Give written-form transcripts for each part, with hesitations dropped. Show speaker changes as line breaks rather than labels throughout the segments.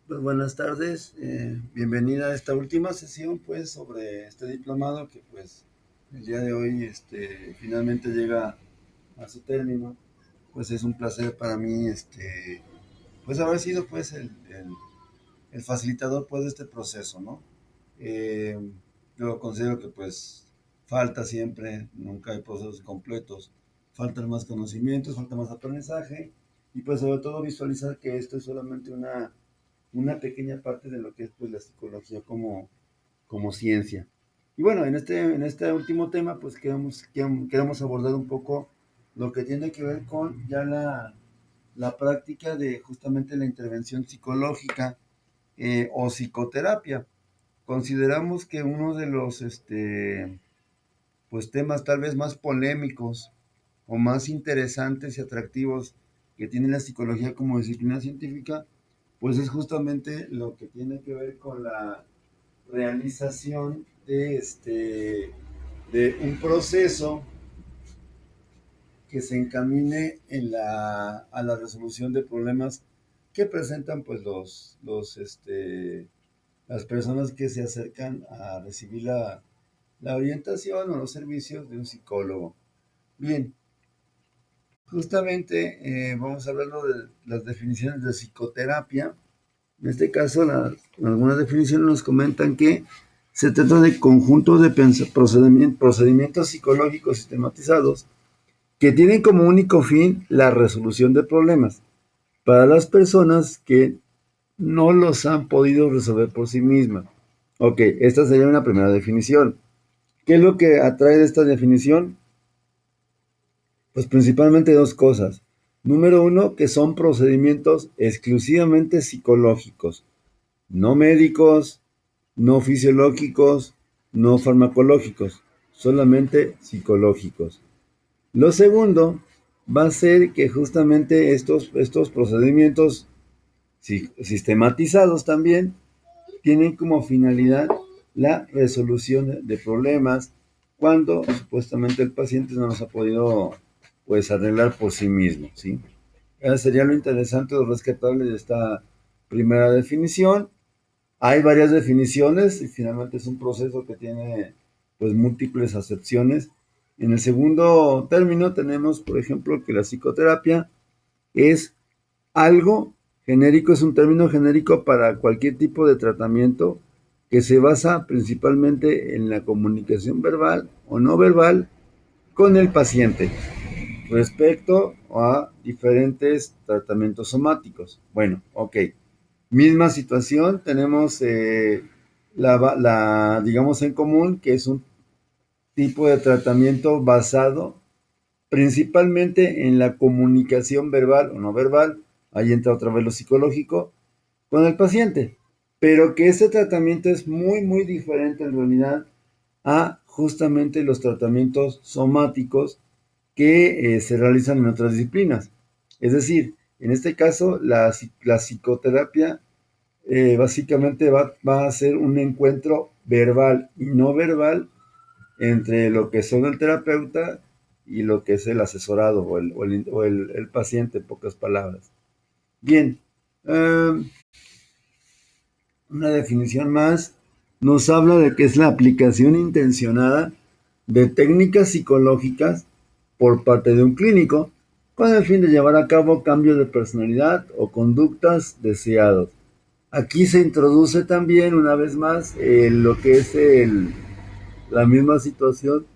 Pues buenas tardes, bienvenida a esta última sesión pues sobre este diplomado que pues el día de hoy finalmente llega a su término. Pues es un placer para mí pues haber sido pues el facilitador pues de este proceso, ¿no? Eh, yo considero que pues falta siempre, nunca hay procesos completos, faltan más conocimientos, falta más aprendizaje y pues sobre todo visualizar que esto es solamente una pequeña parte de lo que es pues la psicología como ciencia. Y bueno, en este último tema pues queremos abordar un poco lo que tiene que ver con ya la práctica de justamente la intervención psicológica o psicoterapia. Consideramos que uno de los pues temas tal vez más polémicos o más interesantes y atractivos que tiene la psicología como disciplina científica, pues es justamente lo que tiene que ver con la realización de un proceso que se encamine a la resolución de problemas que presentan pues las personas que se acercan a recibir la orientación o los servicios de un psicólogo. Bien, justamente vamos a hablar de las definiciones de psicoterapia. En este caso, algunas definiciones nos comentan que se trata de conjuntos de procedimientos psicológicos sistematizados que tienen como único fin la resolución de problemas para las personas que no los han podido resolver por sí mismas. Ok, esta sería una primera definición. ¿Qué es lo que atrae de esta definición? Pues principalmente dos cosas. Número uno, que son procedimientos exclusivamente psicológicos, no médicos, no fisiológicos, no farmacológicos, solamente psicológicos. Lo segundo va a ser que justamente estos procedimientos sistematizados también tienen como finalidad la resolución de problemas cuando supuestamente el paciente no los ha podido pues arreglar por sí mismo, ¿sí? Eso sería lo interesante o rescatable de esta primera definición. Hay varias definiciones y finalmente es un proceso que tiene pues múltiples acepciones. En el segundo término tenemos, por ejemplo, que la psicoterapia es algo genérico, es un término genérico para cualquier tipo de tratamiento que se basa principalmente en la comunicación verbal o no verbal con el paciente respecto a diferentes tratamientos somáticos. Bueno, ok. Misma situación, tenemos digamos en común, que es un tipo de tratamiento basado principalmente en la comunicación verbal o no verbal, ahí entra otra vez lo psicológico, con el paciente, pero que este tratamiento es muy, muy diferente en realidad a justamente los tratamientos somáticos que se realizan en otras disciplinas. Es decir, en este caso, la psicoterapia básicamente va a ser un encuentro verbal y no verbal entre lo que son el terapeuta y lo que es el asesorado o el paciente, en pocas palabras. Bien, una definición más nos habla de que es la aplicación intencionada de técnicas psicológicas por parte de un clínico con el fin de llevar a cabo cambios de personalidad o conductas deseados. Aquí se introduce también, una vez más, lo que es la misma situación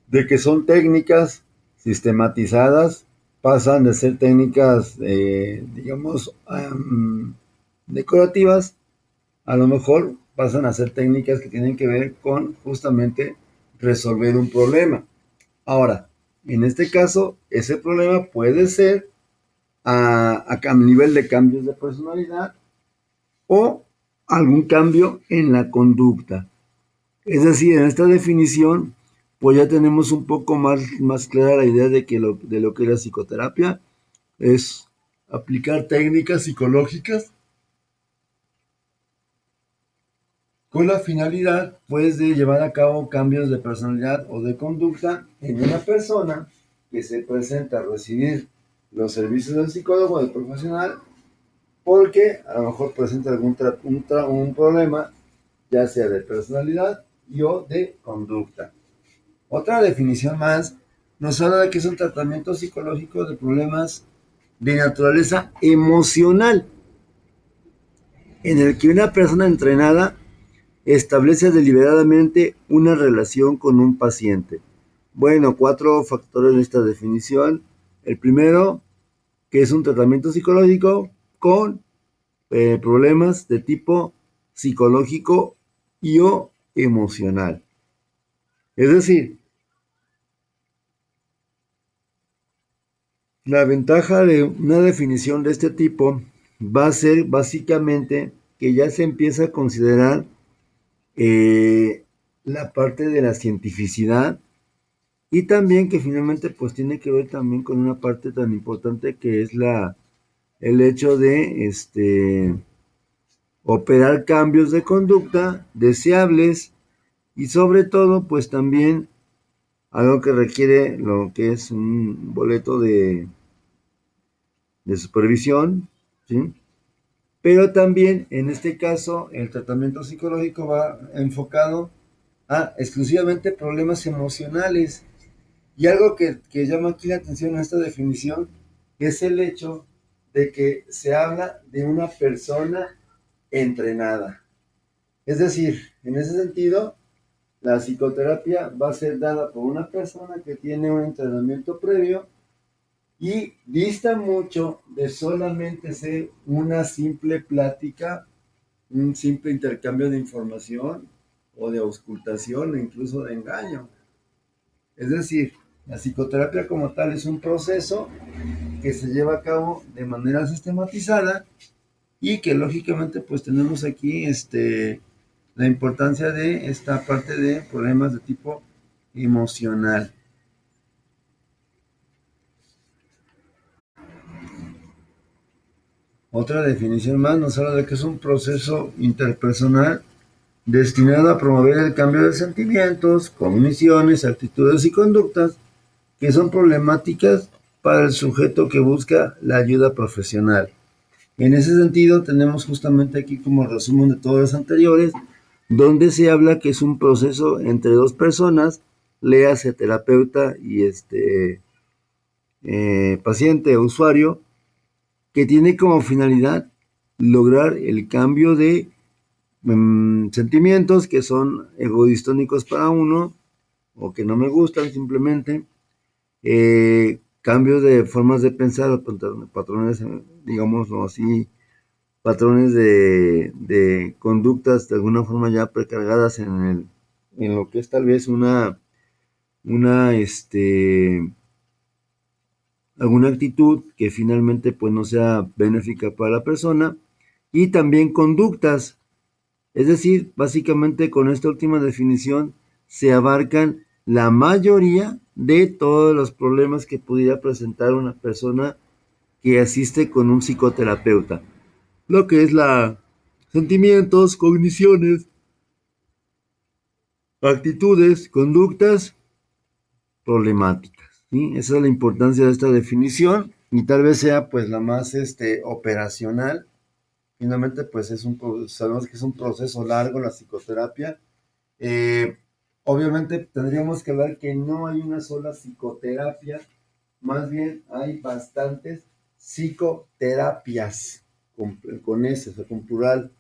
de que son técnicas sistematizadas, pasan de ser técnicas, digamos, decorativas, a lo mejor pasan a ser técnicas que tienen que ver con justamente resolver un problema. Ahora, en este caso, ese problema puede ser a nivel de cambios de personalidad o algún cambio en la conducta. Es decir, en esta definición, pues ya tenemos un poco más clara la idea de lo que es la psicoterapia. Es aplicar técnicas psicológicas con la finalidad, pues, de llevar a cabo cambios de personalidad o de conducta en una persona que se presenta a recibir los servicios del psicólogo, del profesional, porque a lo mejor presenta un problema, ya sea de personalidad y o de conducta. Otra definición más nos habla de que es un tratamiento psicológico de problemas de naturaleza emocional, en el que una persona entrenada establece deliberadamente una relación con un paciente. Bueno, 4 factores de esta definición. El primero, que es un tratamiento psicológico con problemas de tipo psicológico y o emocional. Es decir, la ventaja de una definición de este tipo va a ser básicamente que ya se empieza a considerar la parte de la cientificidad y también que finalmente pues tiene que ver también con una parte tan importante que es el hecho de operar cambios de conducta deseables y sobre todo pues también algo que requiere lo que es un boleto de supervisión, ¿sí? Pero también en este caso el tratamiento psicológico va enfocado a exclusivamente problemas emocionales. Y algo que llama aquí la atención en esta definición es el hecho de que se habla de una persona entrenada. Es decir, en ese sentido, la psicoterapia va a ser dada por una persona que tiene un entrenamiento previo y dista mucho de solamente ser una simple plática, un simple intercambio de información o de auscultación o incluso de engaño. Es decir, la psicoterapia como tal es un proceso que se lleva a cabo de manera sistematizada y que lógicamente pues tenemos aquí la importancia de esta parte de problemas de tipo emocional. Otra definición más nos habla de que es un proceso interpersonal destinado a promover el cambio de sentimientos, cogniciones, actitudes y conductas que son problemáticas para el sujeto que busca la ayuda profesional. En ese sentido, tenemos justamente aquí como resumen de todos los anteriores, donde se habla que es un proceso entre dos personas, léase terapeuta y paciente o usuario, que tiene como finalidad lograr el cambio de sentimientos que son egodistónicos para uno o que no me gustan simplemente, cambios de formas de pensar, patrones, digámoslo así, patrones de conductas de alguna forma ya precargadas en lo que es tal vez una alguna actitud que finalmente pues no sea benéfica para la persona y también conductas, es decir, básicamente con esta última definición se abarcan la mayoría de todos los problemas que pudiera presentar una persona que asiste con un psicoterapeuta, lo que es la sentimientos, cogniciones, actitudes, conductas problemáticas, ¿sí? Esa es la importancia de esta definición y tal vez sea pues la más operacional. Finalmente pues sabemos que es un proceso largo la psicoterapia. Eh, Obviamente tendríamos que ver que no hay una sola psicoterapia, más bien hay bastantes psicoterapias con S, o sea, con plural,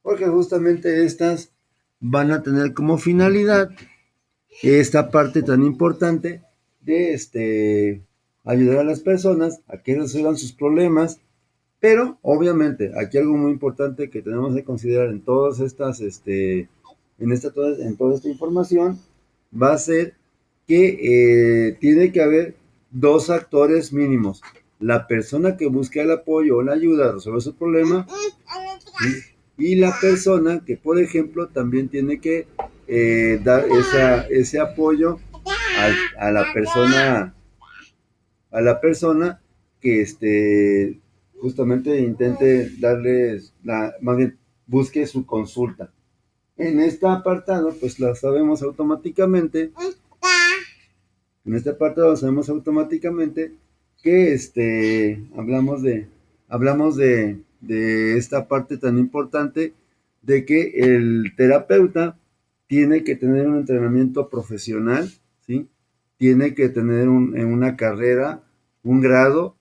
porque justamente estas van a tener como finalidad esta parte tan importante de ayudar a las personas a que resuelvan sus problemas, pero obviamente aquí algo muy importante que tenemos que considerar en todas estas, en toda esta información, va a ser que tiene que haber dos actores mínimos. La persona que busca el apoyo o la ayuda a resolver su problema, ¿sí? Y la persona que, por ejemplo, también tiene que dar ese apoyo a la persona que justamente intente darles más bien busque su consulta. En este apartado, pues lo sabemos automáticamente. En este apartado sabemos automáticamente que hablamos de de esta parte tan importante de que el terapeuta tiene que tener un entrenamiento profesional, ¿sí? Tiene que tener en una carrera, un grado,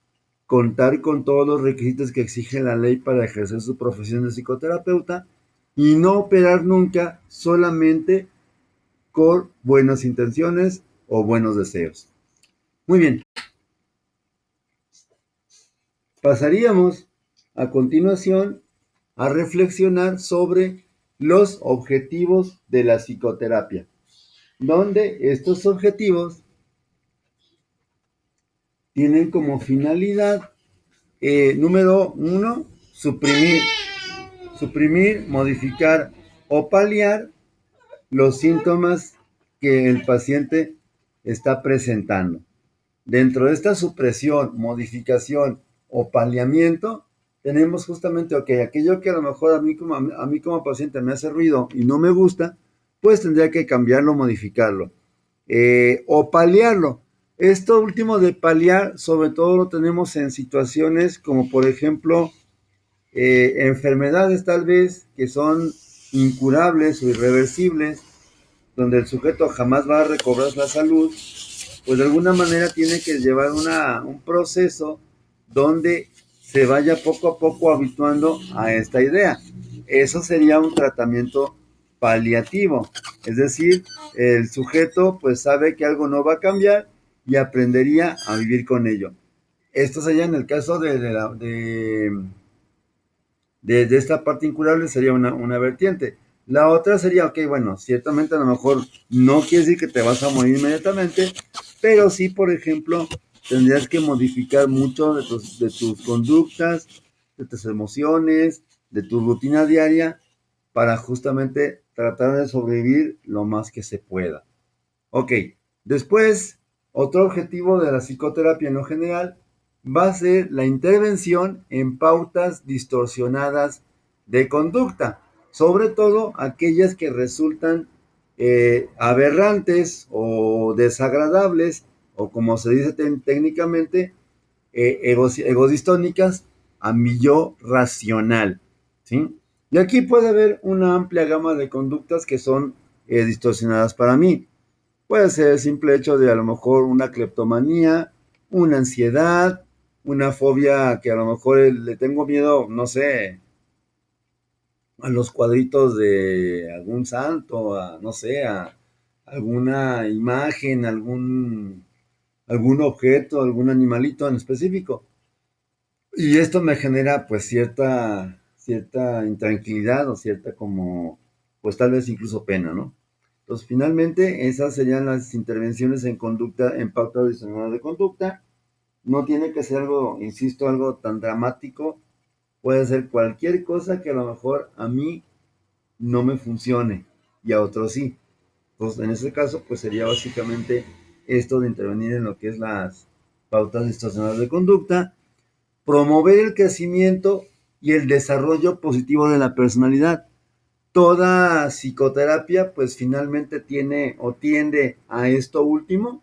contar con todos los requisitos que exige la ley para ejercer su profesión de psicoterapeuta y no operar nunca solamente con buenas intenciones o buenos deseos. Muy bien, pasaríamos a continuación a reflexionar sobre los objetivos de la psicoterapia, donde estos objetivos tienen como finalidad, número uno, suprimir, modificar o paliar los síntomas que el paciente está presentando. Dentro de esta supresión, modificación o paliamiento, tenemos justamente, ok, aquello que a lo mejor a mí como paciente me hace ruido y no me gusta, pues tendría que cambiarlo, modificarlo. O paliarlo. Esto último de paliar, sobre todo lo tenemos en situaciones como por ejemplo enfermedades tal vez que son incurables o irreversibles, donde el sujeto jamás va a recobrar la salud, pues de alguna manera tiene que llevar un proceso donde se vaya poco a poco habituando a esta idea. Eso sería un tratamiento paliativo, es decir, el sujeto pues sabe que algo no va a cambiar y aprendería a vivir con ello. Esto sería en el caso de esta parte incurable, sería una vertiente. La otra sería, ok, bueno, ciertamente a lo mejor no quiere decir que te vas a morir inmediatamente, pero sí, por ejemplo, tendrías que modificar mucho de tus conductas, de tus emociones, de tu rutina diaria, para justamente tratar de sobrevivir lo más que se pueda. Ok, después, otro objetivo de la psicoterapia en lo general va a ser la intervención en pautas distorsionadas de conducta, sobre todo aquellas que resultan aberrantes o desagradables, o como se dice técnicamente, egodistónicas a mi yo racional, ¿sí? Y aquí puede haber una amplia gama de conductas que son distorsionadas para mí. Puede ser el simple hecho de a lo mejor una cleptomanía, una ansiedad, una fobia que a lo mejor le tengo miedo, no sé, a los cuadritos de algún santo, a, no sé, a alguna imagen, algún objeto, algún animalito en específico. Y esto me genera pues cierta intranquilidad o cierta como, pues tal vez incluso pena, ¿no? Entonces, finalmente, esas serían las intervenciones en conducta, en pauta adicional de conducta. No tiene que ser algo, insisto, algo tan dramático. Puede ser cualquier cosa que a lo mejor a mí no me funcione y a otros sí. Entonces, en ese caso, pues sería básicamente esto de intervenir en lo que es las pautas distorsionadas de conducta, promover el crecimiento y el desarrollo positivo de la personalidad. Toda psicoterapia pues finalmente tiene o tiende a esto último,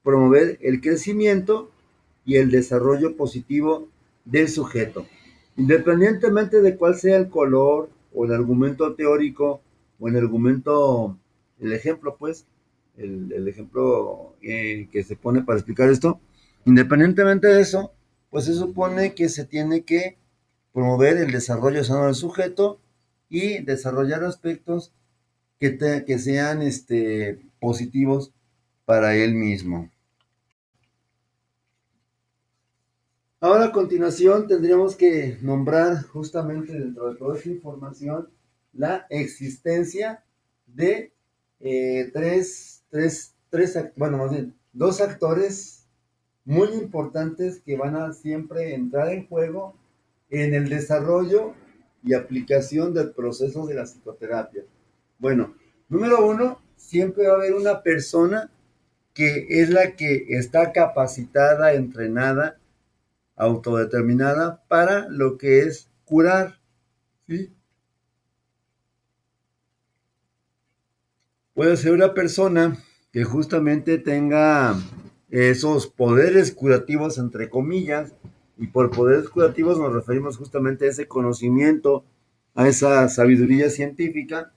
promover el crecimiento y el desarrollo positivo del sujeto. Independientemente de cuál sea el color o el argumento teórico o el argumento, el ejemplo pues, el ejemplo que se pone para explicar esto, independientemente de eso, pues se supone que se tiene que promover el desarrollo sano del sujeto y desarrollar aspectos que sean positivos para él mismo. Ahora a continuación tendríamos que nombrar justamente dentro de toda esta información la existencia de bueno, más bien, dos actores muy importantes que van a siempre entrar en juego en el desarrollo y aplicación del proceso de la psicoterapia. Bueno, número uno, siempre va a haber una persona que es la que está capacitada, entrenada, autodeterminada para lo que es curar, ¿sí? Puede ser una persona que justamente tenga esos poderes curativos, entre comillas, Y por poderes curativos nos referimos justamente a ese conocimiento, a esa sabiduría científica,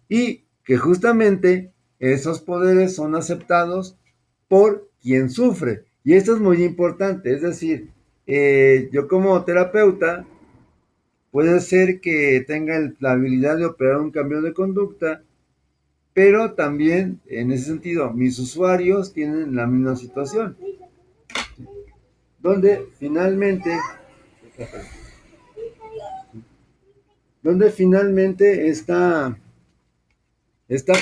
y que justamente esos poderes son aceptados por quien sufre. Y esto es muy importante, es decir, yo como terapeuta puede ser que tenga la habilidad de operar un cambio de conducta, pero también en ese sentido mis usuarios tienen la misma situación, donde finalmente, esta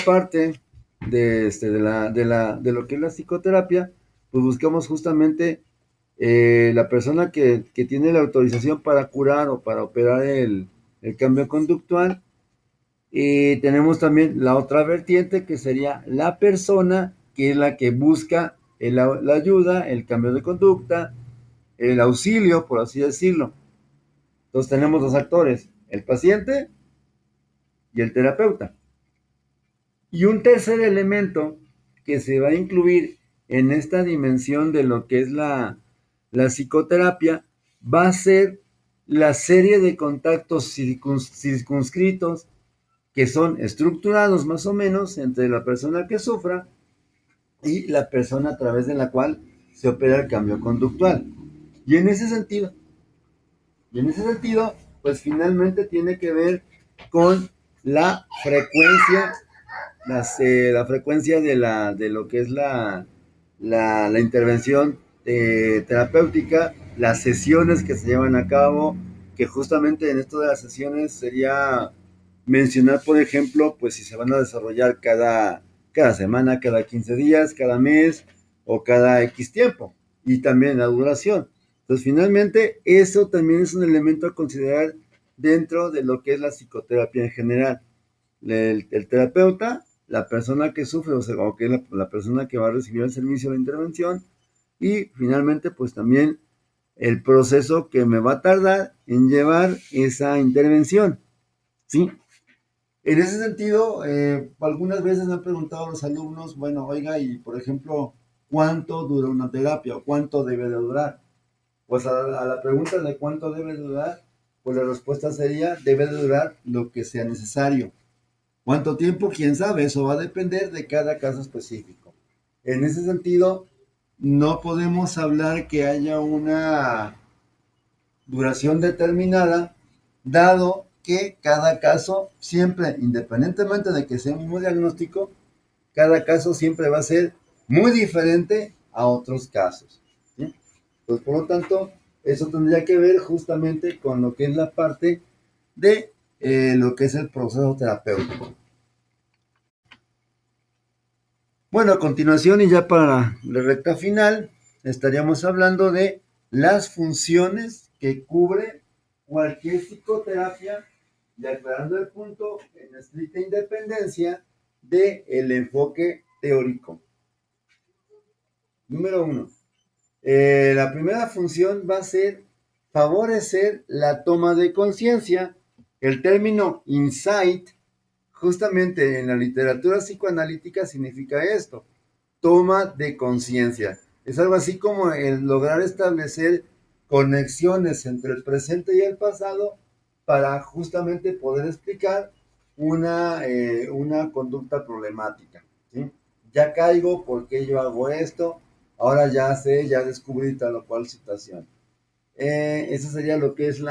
parte de lo que es la psicoterapia, pues buscamos justamente la persona que tiene la autorización para curar o para operar el cambio conductual. Y tenemos también la otra vertiente, que sería la persona que es la que busca la ayuda, el cambio de conducta, el auxilio, por así decirlo. Entonces tenemos dos actores, el paciente y el terapeuta. Y un tercer elemento que se va a incluir en esta dimensión de lo que es la psicoterapia va a ser la serie de contactos circunscritos que son estructurados más o menos entre la persona que sufra y la persona a través de la cual se opera el cambio conductual. Y en ese sentido, pues finalmente tiene que ver con la frecuencia, la frecuencia de lo que es la intervención terapéutica, las sesiones que se llevan a cabo, que justamente en esto de las sesiones sería mencionar, por ejemplo, pues si se van a desarrollar cada semana, cada 15 días, cada mes o cada X tiempo, y también la duración. Entonces, finalmente, eso también es un elemento a considerar dentro de lo que es la psicoterapia en general. El terapeuta, la persona que sufre, o sea, o que es la persona que va a recibir el servicio de intervención, y finalmente, pues también el proceso que me va a tardar en llevar esa intervención, ¿sí? En ese sentido, algunas veces me han preguntado los alumnos, bueno, oiga, y por ejemplo, ¿cuánto dura una terapia o cuánto debe de durar? Pues a la pregunta de cuánto debe de durar, pues la respuesta sería, debe de durar lo que sea necesario. ¿Cuánto tiempo? ¿Quién sabe? Eso va a depender de cada caso específico. En ese sentido, no podemos hablar que haya una duración determinada, dado que cada caso siempre, independientemente de que sea un mismo diagnóstico, cada caso siempre va a ser muy diferente a otros casos, ¿sí? Pues por lo tanto, eso tendría que ver justamente con lo que es la parte de lo que es el proceso terapéutico. Bueno, a continuación y ya para la recta final, estaríamos hablando de las funciones que cubre cualquier psicoterapia, y aclarando el punto en estricta independencia del enfoque teórico. Número uno, la primera función va a ser favorecer la toma de conciencia. El término insight, justamente en la literatura psicoanalítica, significa esto: toma de conciencia. Es algo así como el lograr establecer conexiones entre el presente y el pasado para justamente poder explicar una conducta problemática, ¿sí? Ya caigo, ¿por qué yo hago esto? Ahora ya sé, ya descubrí tal o cual situación. Eso sería lo que es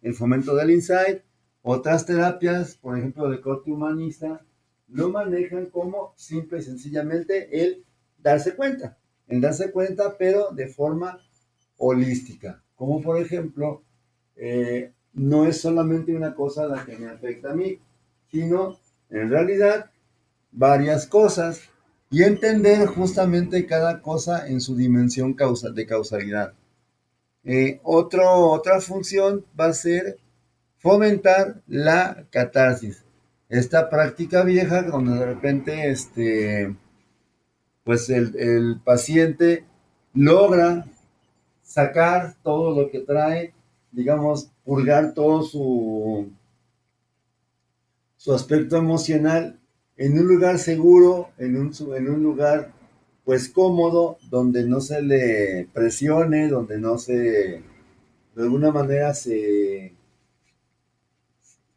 el fomento del insight. Otras terapias, por ejemplo, de corte humanista, lo manejan como simple y sencillamente el darse cuenta, pero de forma holística. Como por ejemplo, no es solamente una cosa la que me afecta a mí, sino en realidad varias cosas, y entender justamente cada cosa en su dimensión de causalidad. Otra función va a ser fomentar la catarsis. Esta práctica vieja donde de repente pues el paciente logra sacar todo lo que trae, digamos, purgar todo su aspecto emocional en un lugar seguro, en un lugar pues cómodo, donde no se le presione, donde no se, de alguna manera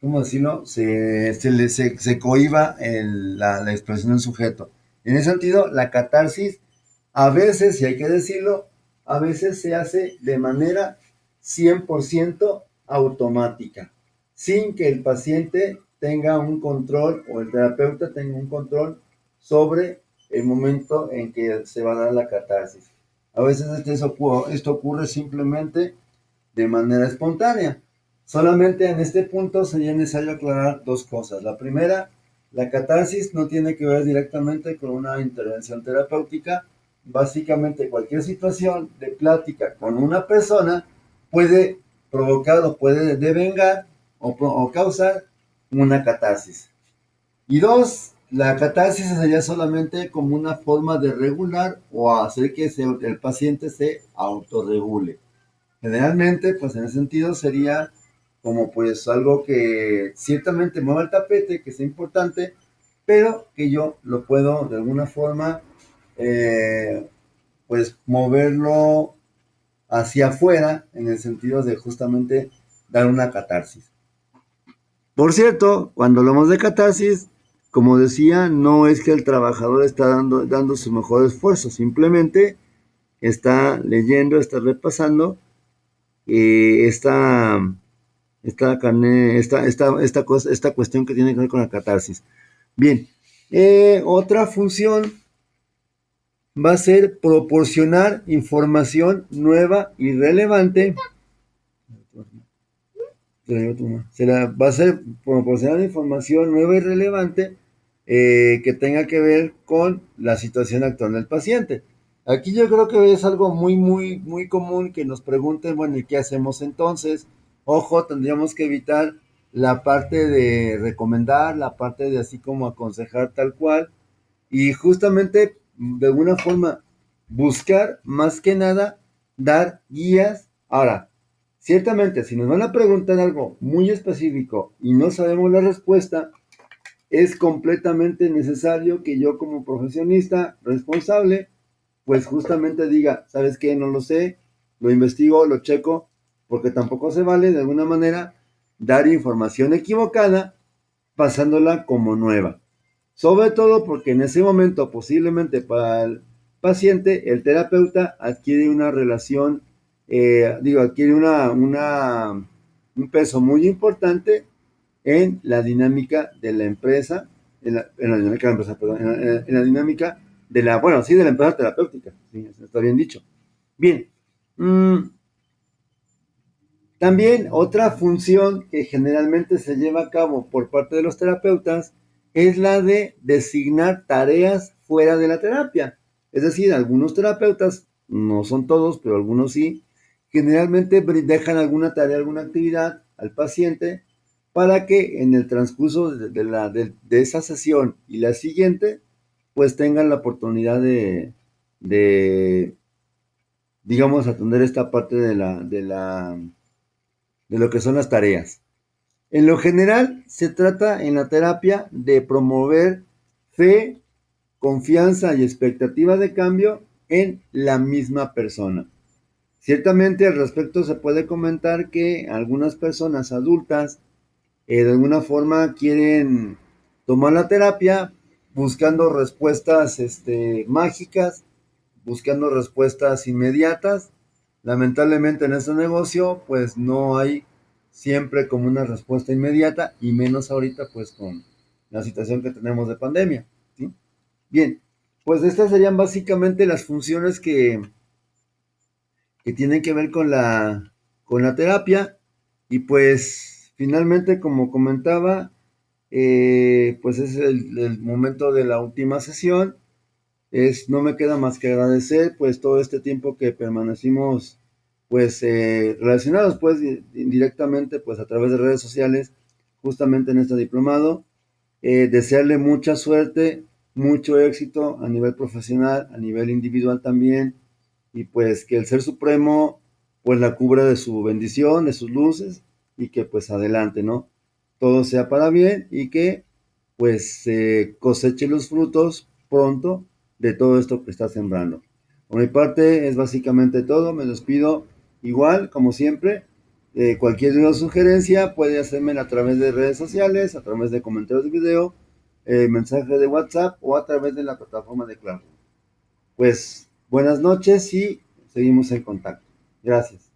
¿cómo decirlo? Se cohíba la expresión del sujeto. En ese sentido, la catarsis, a veces, y hay que decirlo, a veces se hace de manera 100% automática, sin que el paciente tenga un control o el terapeuta tenga un control sobre el momento en que se va a dar la catarsis. A veces esto ocurre simplemente de manera espontánea. Solamente en este punto sería necesario aclarar dos cosas. La primera, la catarsis no tiene que ver directamente con una intervención terapéutica. Básicamente cualquier situación de plática con una persona puede provocar o puede devengar o causar una catarsis. Y dos, la catarsis sería solamente como una forma de regular o hacer que el paciente se autorregule. Generalmente, pues en ese sentido sería como pues algo que ciertamente mueva el tapete, que sea importante, pero que yo lo puedo de alguna forma eh, pues moverlo hacia afuera en el sentido de justamente dar una catarsis. Por cierto, cuando hablamos de catarsis, como decía, no es que el trabajador está dando su mejor esfuerzo, simplemente está leyendo, está repasando esta, esta cuestión que tiene que ver con la catarsis. Bien, otra función va a ser proporcionar información nueva y relevante. Va a ser proporcionar información nueva y relevante que tenga que ver con la situación actual del paciente. Aquí yo creo que es algo muy común que nos pregunten, bueno, ¿y qué hacemos entonces? Ojo, tendríamos que evitar la parte de recomendar, la parte de así como aconsejar tal cual, y justamente de alguna forma buscar más que nada dar guías. Ahora, ciertamente, si nos van a preguntar algo muy específico y no sabemos la respuesta, es completamente necesario que yo como profesionista responsable, pues justamente diga, ¿sabes qué? No lo sé, lo investigo, lo checo, porque tampoco se vale de alguna manera dar información equivocada pasándola como nueva. Sobre todo porque en ese momento posiblemente para el paciente el terapeuta adquiere una relación, adquiere un peso muy importante en la dinámica de la empresa, en la dinámica de la empresa, perdón, en la dinámica de la, bueno, sí, de la empresa terapéutica, sí, está bien dicho. Bien, también otra función que generalmente se lleva a cabo por parte de los terapeutas es la de designar tareas fuera de la terapia. Es decir, algunos terapeutas, no son todos, pero algunos sí, generalmente dejan alguna tarea, alguna actividad al paciente para que en el transcurso de esa sesión y la siguiente, pues tengan la oportunidad de digamos, atender esta parte de lo que son las tareas. En lo general, se trata en la terapia de promover fe, confianza y expectativa de cambio en la misma persona. Ciertamente al respecto se puede comentar que algunas personas adultas de alguna forma quieren tomar la terapia buscando respuestas mágicas, buscando respuestas inmediatas. Lamentablemente en este negocio pues no hay siempre como una respuesta inmediata y menos ahorita pues con la situación que tenemos de pandemia. ¿Sí? Bien, pues estas serían básicamente las funciones que tienen que ver con la terapia y pues finalmente como comentaba pues es el momento de la última sesión. No me queda más que agradecer pues todo este tiempo que permanecimos pues relacionados pues indirectamente pues a través de redes sociales justamente en este diplomado. Desearle mucha suerte, mucho éxito a nivel profesional, a nivel individual también, y pues que el Ser Supremo pues la cubra de su bendición, de sus luces, y que pues adelante, ¿no? Todo sea para bien y que pues coseche los frutos pronto de todo esto que estás sembrando. Por mi parte es básicamente todo, me despido igual, como siempre. Cualquier duda o sugerencia puede hacérmela a través de redes sociales, a través de comentarios de video, mensaje de WhatsApp o a través de la plataforma de Claro. Pues buenas noches y seguimos en contacto. Gracias.